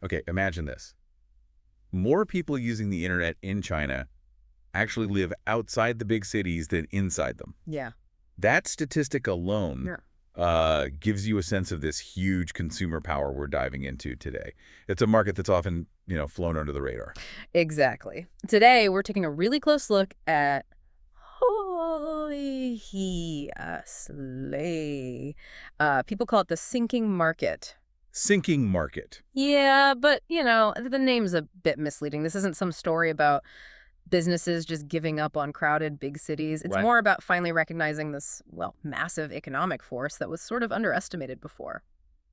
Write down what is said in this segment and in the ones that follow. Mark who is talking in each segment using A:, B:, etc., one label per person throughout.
A: Okay, imagine this. More people using the internet in China actually live outside the big cities than inside them.
B: Yeah.
A: That statistic alone
B: Yeah.
A: gives you a sense of this huge consumer power we're diving into today. It's a market that's often, flown under the radar.
B: Exactly. Today, we're taking a really close look at Hoi Slay. People call it the sinking market.
A: Sinking market.
B: Yeah, but, the name's a bit misleading. This isn't some story about businesses just giving up on crowded big cities. It's
A: Right.
B: more about finally recognizing this, well, massive economic force that was sort of underestimated before.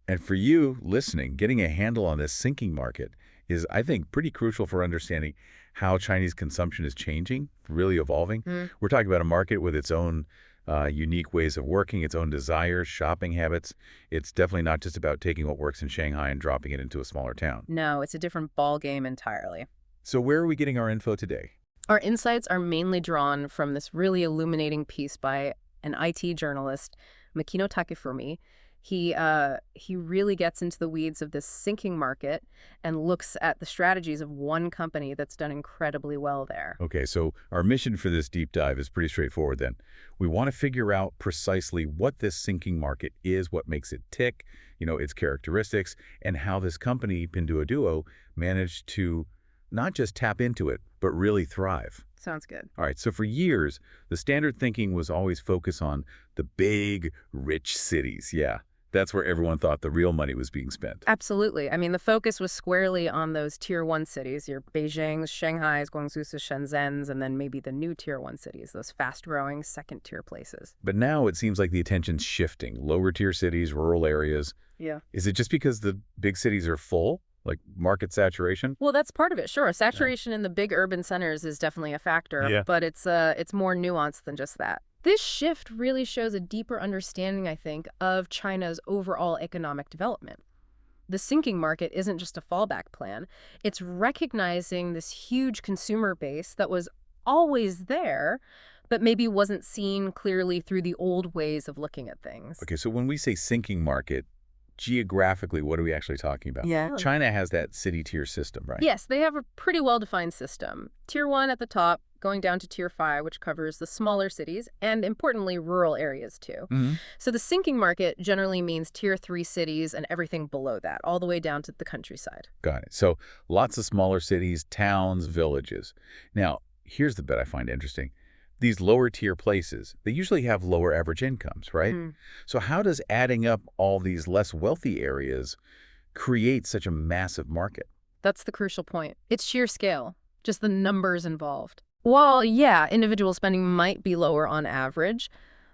A: And for you listening, getting a handle on this sinking market is, I think, pretty crucial for understanding how Chinese consumption is changing, really evolving.
B: Hmm.
A: We're talking about a market with its own unique ways of working, its own desires, shopping habits. It's definitely not just about taking what works in Shanghai and dropping it into a smaller town.
B: No, it's a different ball game entirely.
A: So where are we getting our info today?
B: Our insights are mainly drawn from this really illuminating piece by an IT journalist, Makino Takefumi. He really gets into the weeds of this sinking market and looks at the strategies of one company that's done incredibly well there.
A: Okay, so our mission for this deep dive is pretty straightforward then. We want to figure out precisely what this sinking market is, what makes it tick, its characteristics, and how this company, Pinduoduo, managed to not just tap into it, but really thrive.
B: Sounds good.
A: All right, so for years, the standard thinking was always focus on the big, rich cities. Yeah, that's where everyone thought the real money was being spent.
B: Absolutely. I mean, the focus was squarely on those tier one cities, your Beijing's, Shanghai's, Guangzhou's, Shenzhen's, and then maybe the new tier one cities, those fast-growing second-tier places.
A: But now it seems like the attention's shifting. Lower tier cities, rural areas.
B: Yeah.
A: Is it just because the big cities are full, like market saturation?
B: Well, that's part of it, sure. Saturation in the big urban centers is definitely a factor,
A: Yeah.
B: but it's more nuanced than just that. This shift really shows a deeper understanding, I think, of China's overall economic development. The sinking market isn't just a fallback plan. It's recognizing this huge consumer base that was always there, but maybe wasn't seen clearly through the old ways of looking at things.
A: Okay, so when we say sinking market, geographically, what are we actually talking about?
B: Yeah.
A: China has that city tier system, right?
B: Yes, they have a pretty well-defined system. Tier 1 at the top, going down to Tier 5, which covers the smaller cities and, importantly, rural areas, too.
A: Hmm.
B: So the sinking market generally means Tier 3 cities and everything below that, all the way down to the countryside.
A: Got it. So lots of smaller cities, towns, villages. Now, here's the bit I find interesting. These lower tier places, they usually have lower average incomes, right?
B: Hmm.
A: So how does adding up all these less wealthy areas create such a massive market?
B: That's the crucial point. It's sheer scale, just the numbers involved. While, yeah, individual spending might be lower on average,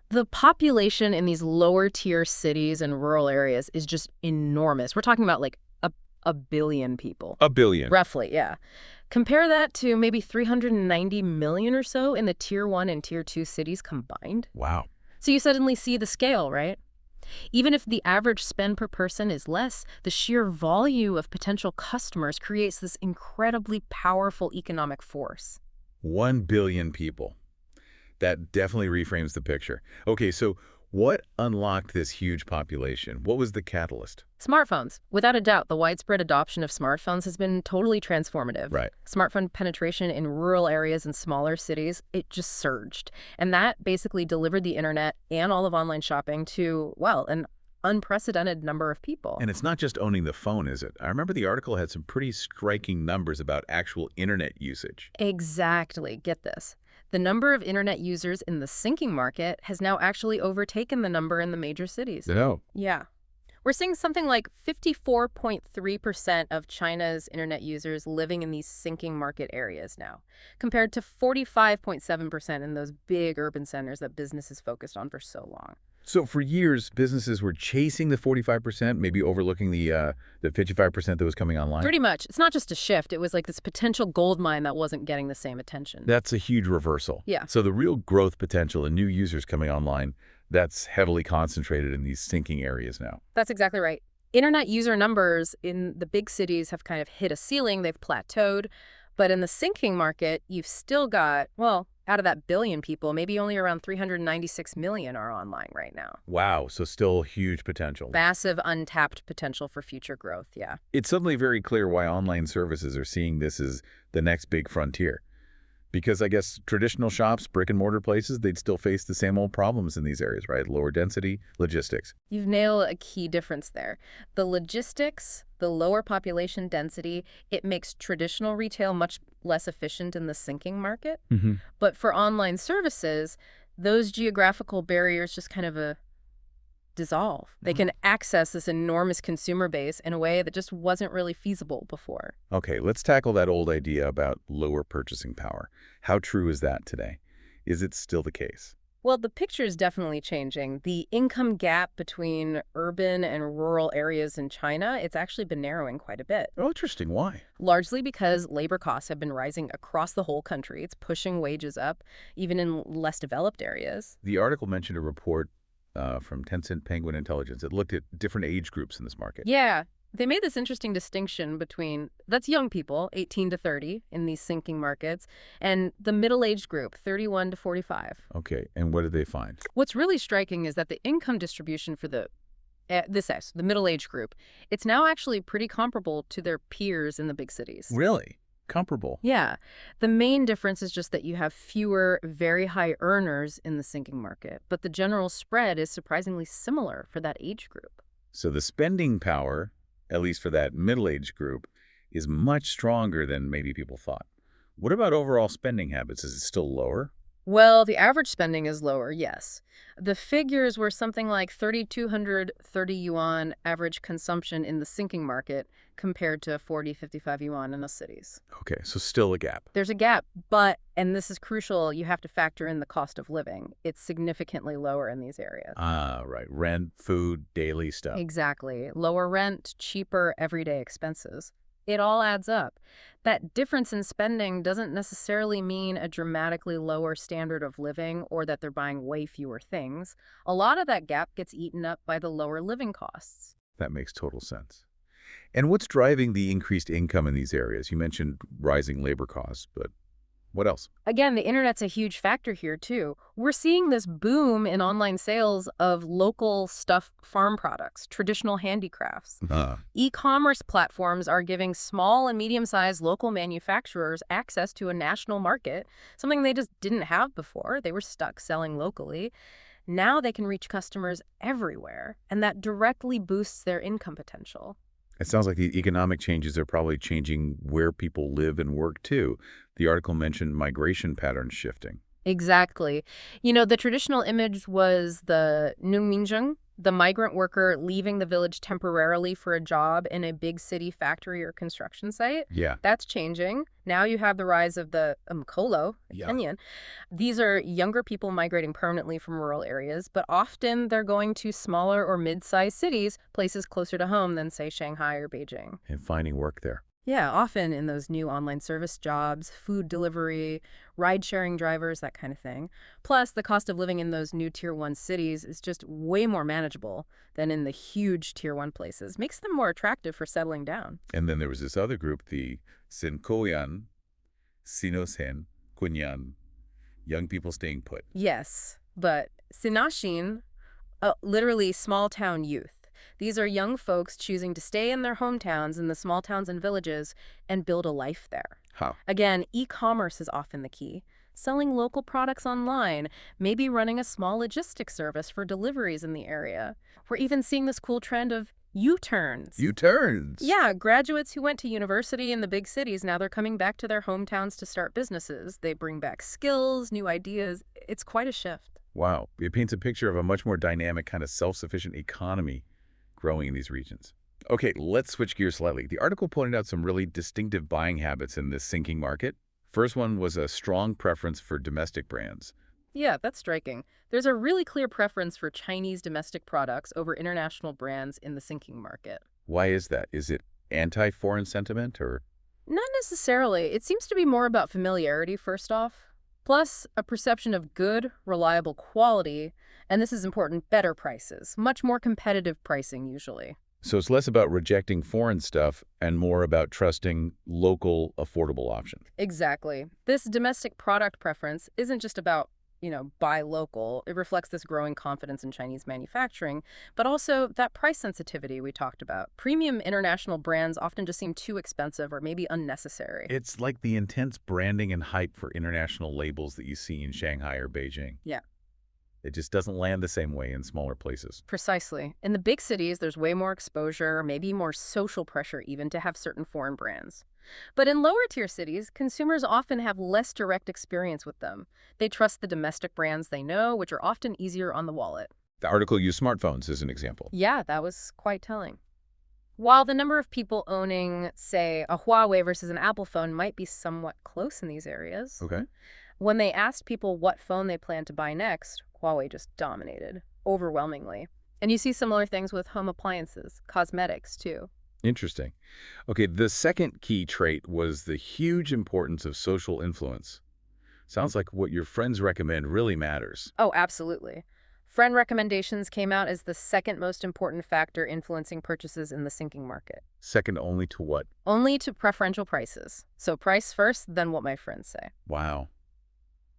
B: the population in these lower tier cities and rural areas is just enormous. We're talking about like a billion people.
A: A billion.
B: Roughly, yeah. Compare that to maybe 390 million or so in the Tier 1 and Tier 2 cities combined.
A: Wow.
B: So you suddenly see the scale, right? Even if the average spend per person is less, the sheer volume of potential customers creates this incredibly powerful economic force.
A: 1 billion people. That definitely reframes the picture. Okay, so what unlocked this huge population? What was the catalyst?
B: Smartphones. Without a doubt, the widespread adoption of smartphones has been totally transformative.
A: Right.
B: Smartphone penetration in rural areas and smaller cities, it just surged. And that basically delivered the internet and all of online shopping to, well, an unprecedented number of people.
A: And it's not just owning the phone, is it? I remember the article had some pretty striking numbers about actual internet usage.
B: Exactly. Get this. The number of internet users in the sinking market has now actually overtaken the number in the major cities.
A: No.
B: Yeah. We're seeing something like 54.3% of China's internet users living in these sinking market areas now, compared to 45.7% in those big urban centers that businesses focused on for so long.
A: So for years, businesses were chasing the 45%, maybe overlooking the 55% that was coming online.
B: Pretty much. It's not just a shift. It was like this potential gold mine that wasn't getting the same attention.
A: That's a huge reversal.
B: Yeah.
A: So the real growth potential and new users coming online, that's heavily concentrated in these sinking areas now.
B: That's exactly right. Internet user numbers in the big cities have kind of hit a ceiling. They've plateaued. But in the sinking market, you've still got, well, Out of that billion people, maybe only around 396 million are online right now.
A: Wow, so still huge potential.
B: Massive untapped potential for future growth, yeah.
A: It's suddenly very clear why online services are seeing this as the next big frontier. Because I guess traditional shops, brick-and-mortar places, they'd still face the same old problems in these areas, right? Lower density, logistics.
B: You've nailed a key difference there. The logistics, the lower population density, it makes traditional retail much less efficient in the sinking market.
A: Mm-hmm.
B: But for online services, those geographical barriers just kind of dissolve. They can access this enormous consumer base in a way that just wasn't really feasible before.
A: Okay, let's tackle that old idea about lower purchasing power. How true is that today? Is it still the case?
B: Well, the picture is definitely changing. The income gap between urban and rural areas in China, it's actually been narrowing quite a bit.
A: Oh, interesting. Why?
B: Largely because labor costs have been rising across the whole country. It's pushing wages up, even in less developed areas.
A: The article mentioned a report from Tencent Penguin Intelligence. It looked at different age groups in this market.
B: Yeah, they made this interesting distinction between, that's young people, 18 to 30, in these sinking markets, and the middle-aged group, 31 to 45.
A: Okay, and what did they find?
B: What's really striking is that the income distribution for the middle-aged group, it's now actually pretty comparable to their peers in the big cities.
A: Really? Comparable?
B: Yeah. The main difference is just that you have fewer very high earners in the sinking market, but the general spread is surprisingly similar for that age group.
A: So the spending power, at least for that middle-aged group, is much stronger than maybe people thought. What about overall spending habits? Is it still lower?
B: Well, the average spending is lower, yes. The figures were something like 3,230 yuan average consumption in the sinking market compared to 40, 55 yuan in the cities.
A: Okay, so still a gap.
B: There's a gap, but, and this is crucial, you have to factor in the cost of living. It's significantly lower in these areas.
A: Ah, right. Rent, food, daily stuff.
B: Exactly. Lower rent, cheaper everyday expenses. It all adds up. That difference in spending doesn't necessarily mean a dramatically lower standard of living or that they're buying way fewer things. A lot of that gap gets eaten up by the lower living costs.
A: That makes total sense. And what's driving the increased income in these areas? You mentioned rising labor costs, but what else?
B: Again, the internet's a huge factor here, too. We're seeing this boom in online sales of local stuff farm products, traditional handicrafts. E-commerce platforms are giving small and medium-sized local manufacturers access to a national market, something they just didn't have before. They were stuck selling locally. Now they can reach customers everywhere, and that directly boosts their income potential.
A: It sounds like the economic changes are probably changing where people live and work, too. The article mentioned migration patterns shifting.
B: Exactly. You know, the traditional image was the Nungminzheng, the migrant worker leaving the village temporarily for a job in a big city factory or construction site.
A: Yeah.
B: That's changing. Now you have the rise of the Kolo, Kenyan. These are younger people migrating permanently from rural areas, but often they're going to smaller or mid-sized cities, places closer to home than, say, Shanghai or Beijing.
A: And finding work there.
B: Yeah, often in those new online service jobs, food delivery, ride-sharing drivers, that kind of thing. Plus, the cost of living in those new Tier 1 cities is just way more manageable than in the huge Tier 1 places. Makes them more attractive for settling down.
A: And then there was this other group, the Sinkoyan, Sinosen, Kunyan, young people staying put.
B: Yes, but Sinashin, literally small-town youth. These are young folks choosing to stay in their hometowns, in the small towns and villages, and build a life there.
A: How?
B: Again, e-commerce is often the key. Selling local products online, maybe running a small logistics service for deliveries in the area. We're even seeing this cool trend of U-turns.
A: U-turns?
B: Yeah, graduates who went to university in the big cities, now they're coming back to their hometowns to start businesses. They bring back skills, new ideas. It's quite a shift.
A: Wow. It paints a picture of a much more dynamic, kind of self-sufficient economy growing in these regions. Okay, let's switch gears slightly. The article pointed out some really distinctive buying habits in this sinking market. First one was a strong preference for domestic brands.
B: Yeah, that's striking. There's a really clear preference for Chinese domestic products over international brands in the sinking market.
A: Why is that? Is it anti-foreign sentiment or?
B: Not necessarily. It seems to be more about familiarity, first off. Plus, a perception of good, reliable quality, and this is important, better prices. Much more competitive pricing, usually.
A: So it's less about rejecting foreign stuff and more about trusting local, affordable options.
B: Exactly. This domestic product preference isn't just about, buy local. It reflects this growing confidence in Chinese manufacturing, but also that price sensitivity we talked about. Premium international brands often just seem too expensive or maybe unnecessary.
A: It's like the intense branding and hype for international labels that you see in Shanghai or Beijing.
B: Yeah.
A: It just doesn't land the same way in smaller places.
B: Precisely. In the big cities, there's way more exposure, maybe more social pressure even to have certain foreign brands. But in lower tier cities, consumers often have less direct experience with them. They trust the domestic brands they know, which are often easier on the wallet.
A: The article used smartphones as an example.
B: Yeah, that was quite telling. While the number of people owning, say, a Huawei versus an Apple phone might be somewhat close in these areas,
A: Okay.
B: when they asked people what phone they planned to buy next, Huawei just dominated, overwhelmingly. And you see similar things with home appliances, cosmetics, too.
A: Interesting. Okay, the second key trait was the huge importance of social influence. Sounds like what your friends recommend really matters.
B: Oh, absolutely. Friend recommendations came out as the second most important factor influencing purchases in the sinking market.
A: Second only to what?
B: Only to preferential prices. So price first, then what my friends say.
A: Wow.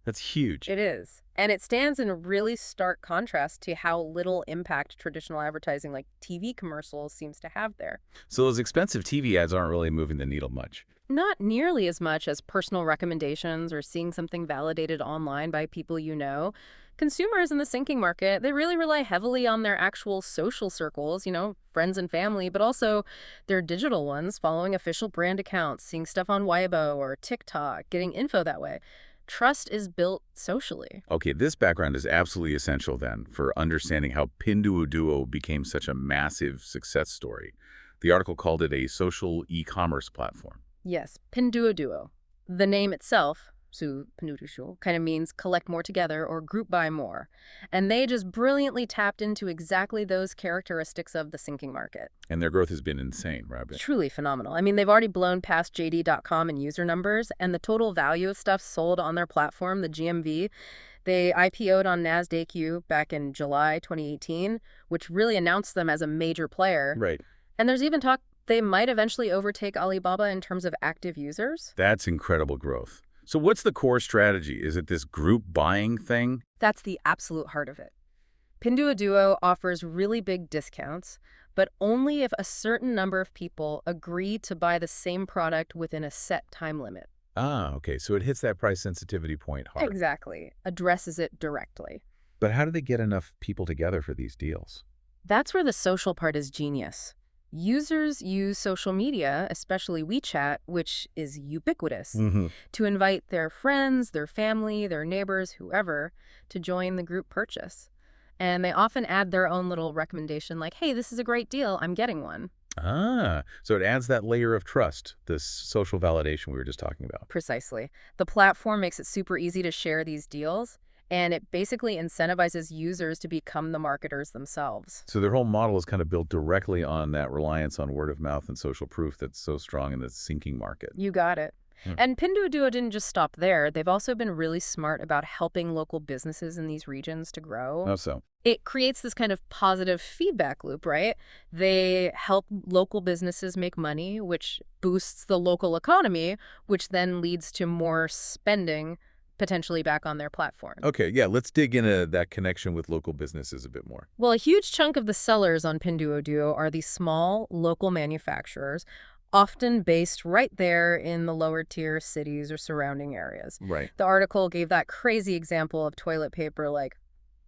A: That's huge.
B: It is. And it stands in really stark contrast to how little impact traditional advertising like TV commercials seems to have there.
A: So those expensive TV ads aren't really moving the needle much.
B: Not nearly as much as personal recommendations or seeing something validated online by people you know. Consumers in the sinking market, they really rely heavily on their actual social circles, friends and family, but also their digital ones, following official brand accounts, seeing stuff on Weibo or TikTok, getting info that way. Trust is built socially.
A: Okay, this background is absolutely essential then for understanding how Pinduoduo became such a massive success story. The article called it a social e-commerce platform.
B: Yes, Pinduoduo. The name itself, Su Pinduoduo, kind of means collect more together or group buy more. And they just brilliantly tapped into exactly those characteristics of the sinking market.
A: And their growth has been insane, right?
B: Truly phenomenal. I mean, they've already blown past JD.com in user numbers, and the total value of stuff sold on their platform, the GMV, they IPO'd on NASDAQ back in July 2018, which really announced them as a major player.
A: Right.
B: And there's even talk they might eventually overtake Alibaba in terms of active users.
A: That's incredible growth. So what's the core strategy? Is it this group buying thing?
B: That's the absolute heart of it. Pinduoduo offers really big discounts, but only if a certain number of people agree to buy the same product within a set time limit.
A: Ah, okay. So it hits that price sensitivity point hard.
B: Exactly. Addresses it directly.
A: But how do they get enough people together for these deals?
B: That's where the social part is genius. Users use social media, especially WeChat, which is ubiquitous, to invite their friends, their family, their neighbors, whoever, to join the group purchase. And they often add their own little recommendation like, hey, this is a great deal, I'm getting one.
A: Ah, so it adds that layer of trust, this social validation we were just talking about.
B: Precisely. The platform makes it super easy to share these deals, and it basically incentivizes users to become the marketers themselves.
A: So their whole model is kind of built directly on that reliance on word of mouth and social proof that's so strong in the sinking market.
B: You got it. And Pinduoduo didn't just stop there. They've also been really smart about helping local businesses in these regions to grow.
A: How so?
B: It creates this kind of positive feedback loop, right? They help local businesses make money, which boosts the local economy, which then leads to more spending potentially back on their platform.
A: Okay, yeah, let's dig into that connection with local businesses a bit more.
B: Well, a huge chunk of the sellers on Pinduoduo are these small local manufacturers, often based right there in the lower tier cities or surrounding areas.
A: Right.
B: The article gave that crazy example of toilet paper like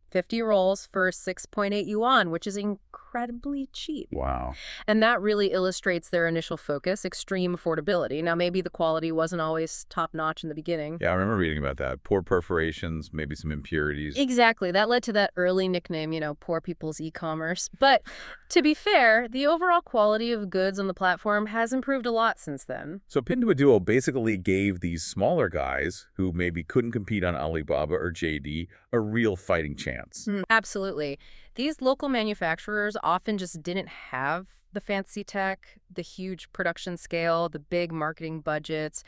B: 50 rolls for 6.8 yuan, which is incredibly cheap.
A: Wow.
B: And that really illustrates their initial focus, extreme affordability. Now, maybe the quality wasn't always top-notch in the beginning.
A: Yeah, I remember reading about that. Poor perforations, maybe some impurities.
B: Exactly. That led to that early nickname, poor people's e-commerce. But to be fair, the overall quality of goods on the platform has improved a lot since then.
A: So Pinduoduo basically gave these smaller guys who maybe couldn't compete on Alibaba or JD a real fighting chance.
B: Absolutely. These local manufacturers often just didn't have the fancy tech, the huge production scale, the big marketing budgets,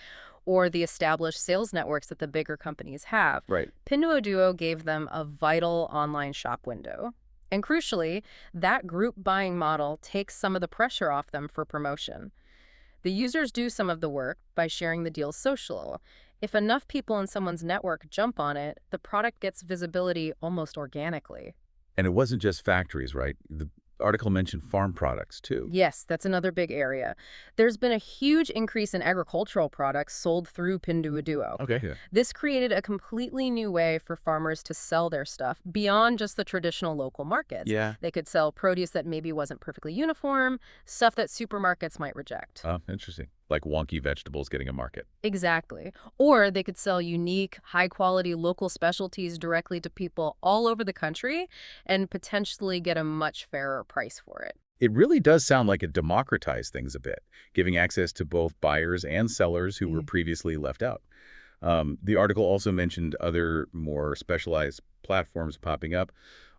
B: or the established sales networks that the bigger companies have.
A: Right.
B: Pinduoduo gave them a vital online shop window. And crucially, that group buying model takes some of the pressure off them for promotion. The users do some of the work by sharing the deal's social. If enough people in someone's network jump on it, the product gets visibility almost organically.
A: And it wasn't just factories, right? The article mentioned farm products, too.
B: Yes, that's another big area. There's been a huge increase in agricultural products sold through Pinduoduo.
A: Okay. Yeah.
B: This created a completely new way for farmers to sell their stuff beyond just the traditional local markets.
A: Yeah.
B: They could sell produce that maybe wasn't perfectly uniform, stuff that supermarkets might reject.
A: Interesting. Like wonky vegetables getting a market.
B: Exactly. Or they could sell unique, high-quality local specialties directly to people all over the country and potentially get a much fairer price for it.
A: It really does sound like it democratized things a bit, giving access to both buyers and sellers who were previously left out. The article also mentioned other more specialized platforms popping up,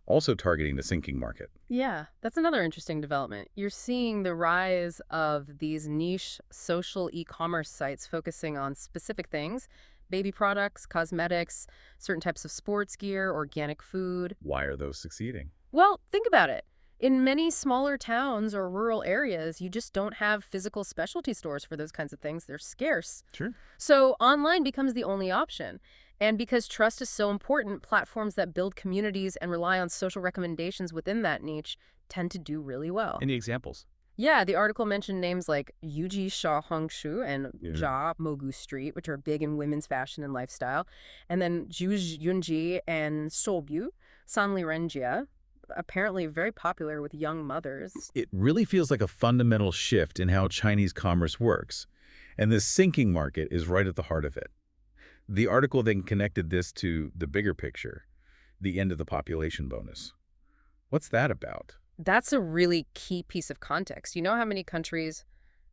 A: also targeting the sinking market.
B: Yeah, that's another interesting development. You're seeing the rise of these niche social e-commerce sites focusing on specific things: baby products, cosmetics, certain types of sports gear, organic food.
A: Why are those succeeding?
B: Well, think about it. In many smaller towns or rural areas, you just don't have physical specialty stores for those kinds of things. They're scarce.
A: Sure.
B: So online becomes the only option. And because trust is so important, platforms that build communities and rely on social recommendations within that niche tend to do really well.
A: Any examples?
B: Yeah, the article mentioned names like Yuji Sha Hongshu and
A: Yeah.
B: Ja Mogu Street, which are big in women's fashion and lifestyle. And then Ju Yunji and Sobyu, Sanli Renjia, apparently very popular with young mothers.
A: It really feels like a fundamental shift in how Chinese commerce works, and this sinking market is right at the heart of it. The article then connected this to the bigger picture, the end of the population bonus. What's that about?
B: That's a really key piece of context. You know how many countries,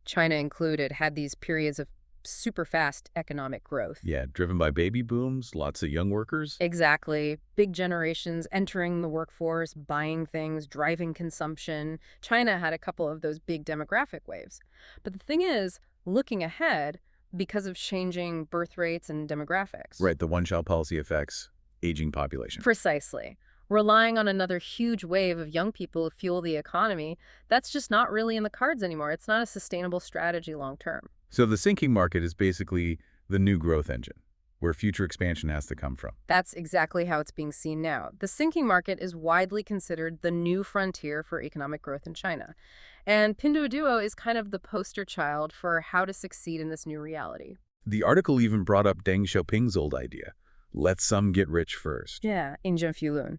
B: China included, had these periods of super fast economic growth?
A: Yeah, driven by baby booms, lots of young workers.
B: Exactly. Big generations entering the workforce, buying things, driving consumption. China had a couple of those big demographic waves. But the thing is, looking ahead, because of changing birth rates and demographics.
A: Right, the one-child policy affects aging population.
B: Precisely. Relying on another huge wave of young people to fuel the economy, that's just not really in the cards anymore. It's not a sustainable strategy long term.
A: So the sinking market is basically the new growth engine, where future expansion has to come from.
B: That's exactly how it's being seen now. The sinking market is widely considered the new frontier for economic growth in China. And Pinduoduo is kind of the poster child for how to succeed in this new reality.
A: The article even brought up Deng Xiaoping's old idea, let some get rich first.
B: Yeah, in Zhenfulun.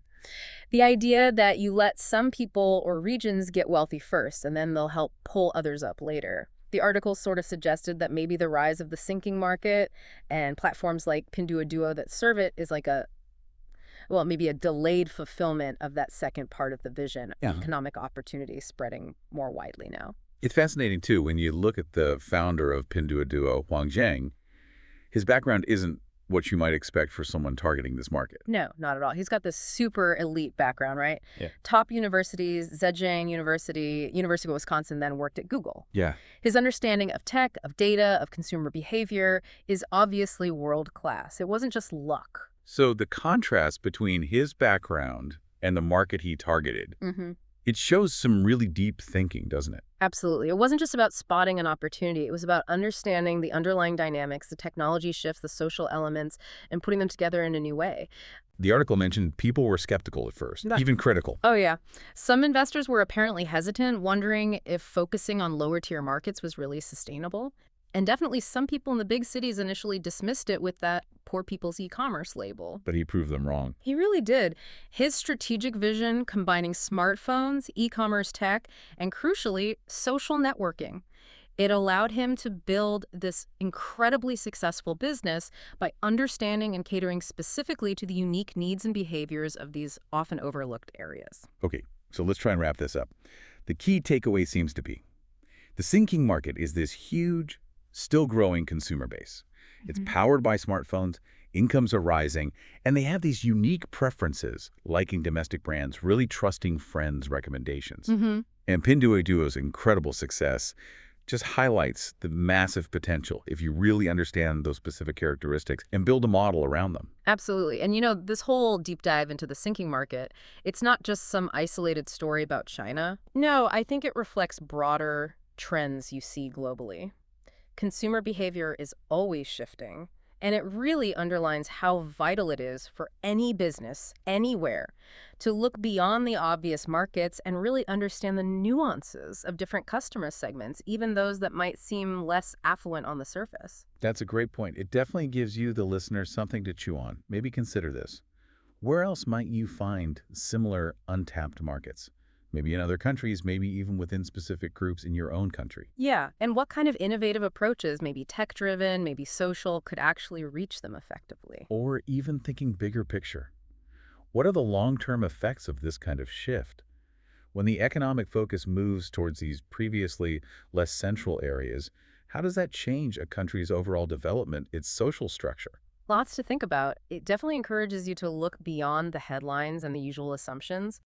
B: The idea that you let some people or regions get wealthy first, and then they'll help pull others up later. The article sort of suggested that maybe the rise of the sinking market and platforms like Pinduoduo that serve it is like maybe a delayed fulfillment of that second part of the vision, economic opportunity spreading more widely now.
A: It's fascinating, too, when you look at the founder of Pinduoduo, Huang Zhang. His background isn't what you might expect for someone targeting this market.
B: No, not at all. He's got this super elite background, right?
A: Yeah.
B: Top universities, Zhejiang University, University of Wisconsin, then worked at Google.
A: Yeah.
B: His understanding of tech, of data, of consumer behavior is obviously world-class. It wasn't just luck.
A: So the contrast between his background and the market he targeted, it shows some really deep thinking, doesn't it?
B: Absolutely. It wasn't just about spotting an opportunity. It was about understanding the underlying dynamics, the technology shifts, the social elements, and putting them together in a new way.
A: The article mentioned people were skeptical at first, even critical.
B: Oh, yeah. Some investors were apparently hesitant, wondering if focusing on lower-tier markets was really sustainable. And definitely some people in the big cities initially dismissed it with that poor people's e-commerce label.
A: But he proved them wrong.
B: He really did. His strategic vision combining smartphones, e-commerce tech, and crucially, social networking. It allowed him to build this incredibly successful business by understanding and catering specifically to the unique needs and behaviors of these often overlooked areas.
A: Okay, so let's try and wrap this up. The key takeaway seems to be the sinking market is this huge, still growing consumer base. It's powered by smartphones, incomes are rising, and they have these unique preferences, liking domestic brands, really trusting friends' recommendations. And Pinduoduo's incredible success just highlights the massive potential if you really understand those specific characteristics and build a model around them.
B: Absolutely. And this whole deep dive into the sinking market, it's not just some isolated story about China. No, I think it reflects broader trends you see globally. Consumer behavior is always shifting, and it really underlines how vital it is for any business, anywhere, to look beyond the obvious markets and really understand the nuances of different customer segments, even those that might seem less affluent on the surface.
A: That's a great point. It definitely gives you, the listener, something to chew on. Maybe consider this. Where else might you find similar untapped markets? Maybe in other countries, maybe even within specific groups in your own country.
B: Yeah, and what kind of innovative approaches, maybe tech-driven, maybe social, could actually reach them effectively?
A: Or even thinking bigger picture. What are the long-term effects of this kind of shift? When the economic focus moves towards these previously less central areas, how does that change a country's overall development, its social structure?
B: Lots to think about. It definitely encourages you to look beyond the headlines and the usual assumptions.